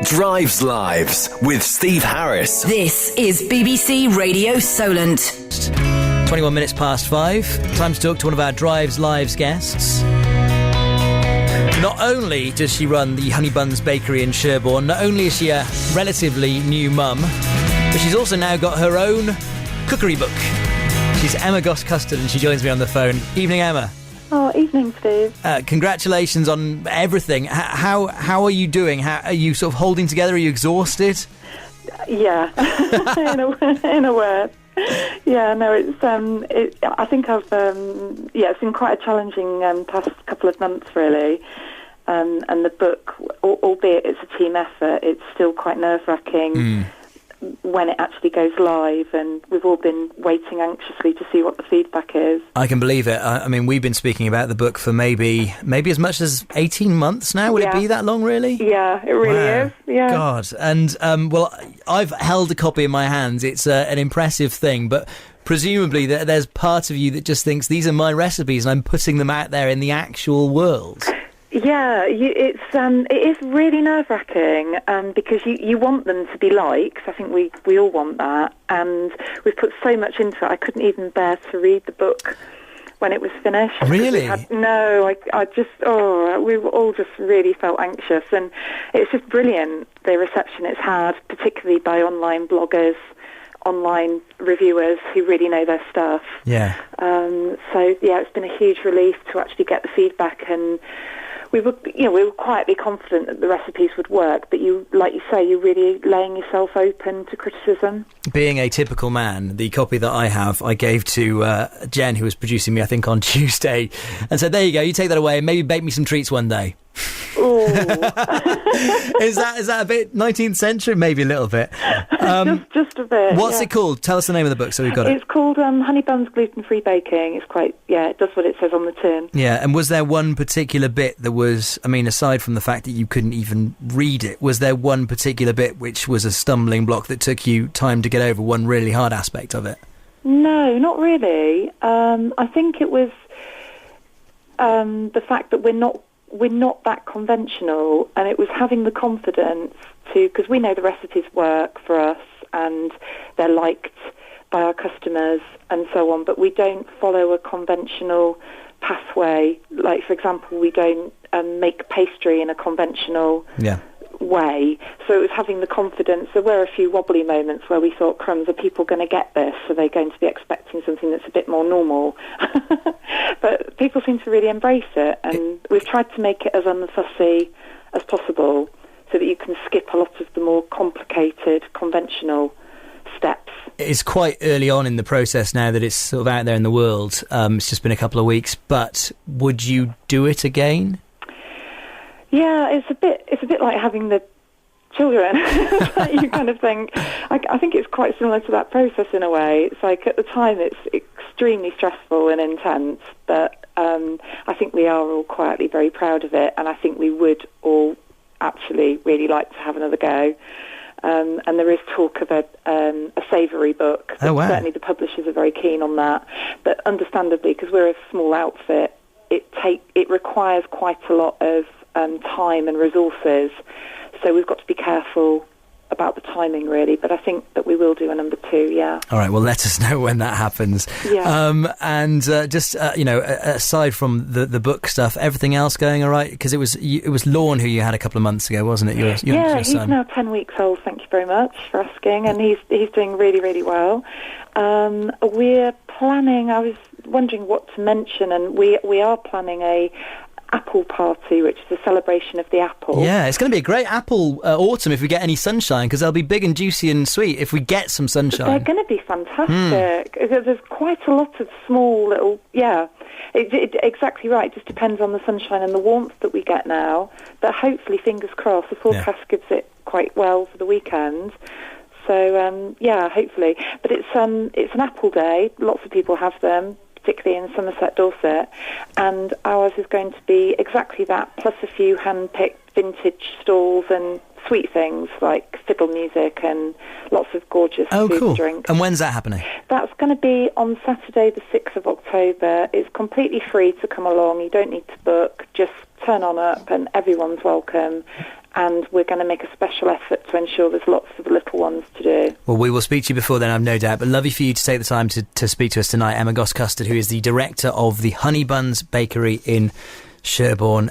Drives Lives with Steve Harris. This is BBC Radio Solent. 21 minutes past 5. Time to talk to one of our Drives Lives guests. Not only does she run the Honeybuns bakery in Sherborne, not only is she a relatively new mum, but she's also now got her own cookery book. She's Emma Goss-Custard and she joins me on the phone. Evening, Emma. Oh, evening, Steve. Congratulations on everything. How are you doing? How are you sort of holding together? Are you exhausted? Yeah, in a word. Yeah, no, I think it's been quite a challenging past couple of months, really. And the book, albeit it's a team effort, it's still quite nerve-wracking when it actually goes live, and we've all been waiting anxiously to see what the feedback is. I can believe it. I mean, we've been speaking about the book for maybe as much as 18 months now. Would it be that long, really? Yeah, it really is. Yeah. God. And, well, I've held a copy in my hands. It's an impressive thing, but presumably there's part of you that just thinks these are my recipes and I'm putting them out there in the actual world. Yeah, it is really nerve-wracking because you want them to be liked. I think we all want that, and we've put so much into it. I couldn't even bear to read the book when it was finished. Really? We all just really felt anxious, and it's just brilliant, the reception it's had, particularly by online bloggers, online reviewers who really know their stuff. Yeah. It's been a huge relief to actually get the feedback, and we were quietly confident that the recipes would work, but like you say, you're really laying yourself open to criticism. Being a typical man, the copy that I have, I gave to Jen, who was producing me, I think, on Tuesday, and said, there you go, you take that away and maybe bake me some treats one day. Ooh. Is that a bit 19th century? Maybe a little bit. Just a bit. What's it called? Tell us the name of the book so we've got it. It's called Honeybuns Gluten-free Baking. It's it does what it says on the tin. Yeah, and was there one particular bit that was, I mean, aside from the fact that you couldn't even read it, was there one particular bit which was a stumbling block that took you time to get over, one really hard aspect of it? No, not really. I think it was the fact that we're not that conventional, and it was having the confidence to, because we know the recipes work for us and they're liked by our customers and so on, but we don't follow a conventional pathway. Like, for example, we don't make pastry in a conventional way. So it was having the confidence. There were a few wobbly moments where we thought, crumbs, are people going to get this? Are they going to be expecting something that's a bit more normal? But people seem to really embrace it, and we've tried to make it as unfussy as possible so that you can skip a lot of the more complicated, conventional steps. It's quite early on in the process now that it's sort of out there in the world. It's just been a couple of weeks, but would you do it again? Yeah, it's a bit like having the children. You kind of think, I think it's quite similar to that process in a way. It's like at the time it's extremely stressful and intense, but I think we are all quietly very proud of it, and I think we would all actually really like to have another go. And there is talk of a savoury book. Oh, wow. Certainly the publishers are very keen on that, but understandably, because we're a small outfit, it requires quite a lot of time and resources, so we've got to be careful about the timing, really, but I think that we will do a number 2, yeah. All right, well, let us know when that happens. Yeah. Aside from the book stuff, everything else going all right? Because it was Lorne who you had a couple of months ago, wasn't it? Your he's son. Now 10 weeks old, thank you very much for asking, and he's doing really, really well. We're planning, I was wondering what to mention, and we are planning a apple party, which is a celebration of the apple. Yeah, it's going to be a great apple autumn if we get any sunshine, because they'll be big and juicy and sweet if we get some sunshine. They're going to be fantastic. There's quite a lot of small little, exactly right. It just depends on the sunshine and the warmth that we get now. But hopefully, fingers crossed, the forecast gives it quite well for the weekend. So, hopefully. But it's an apple day. Lots of people have them, particularly in Somerset, Dorset, and ours is going to be exactly that, plus a few hand-picked vintage stalls and sweet things like fiddle music and lots of gorgeous food and drink. And when's that happening? That's going to be on Saturday the 6th of October. It's completely free to come along. You don't need to book. Just turn on up and everyone's welcome. and we're going to make a special effort to ensure there's lots of little ones to do. Well, we will speak to you before then, I've no doubt, but lovely for you to take the time to speak to us tonight. Emma Goss-Custard, who is the director of the Honeybuns Bakery in Sherborne.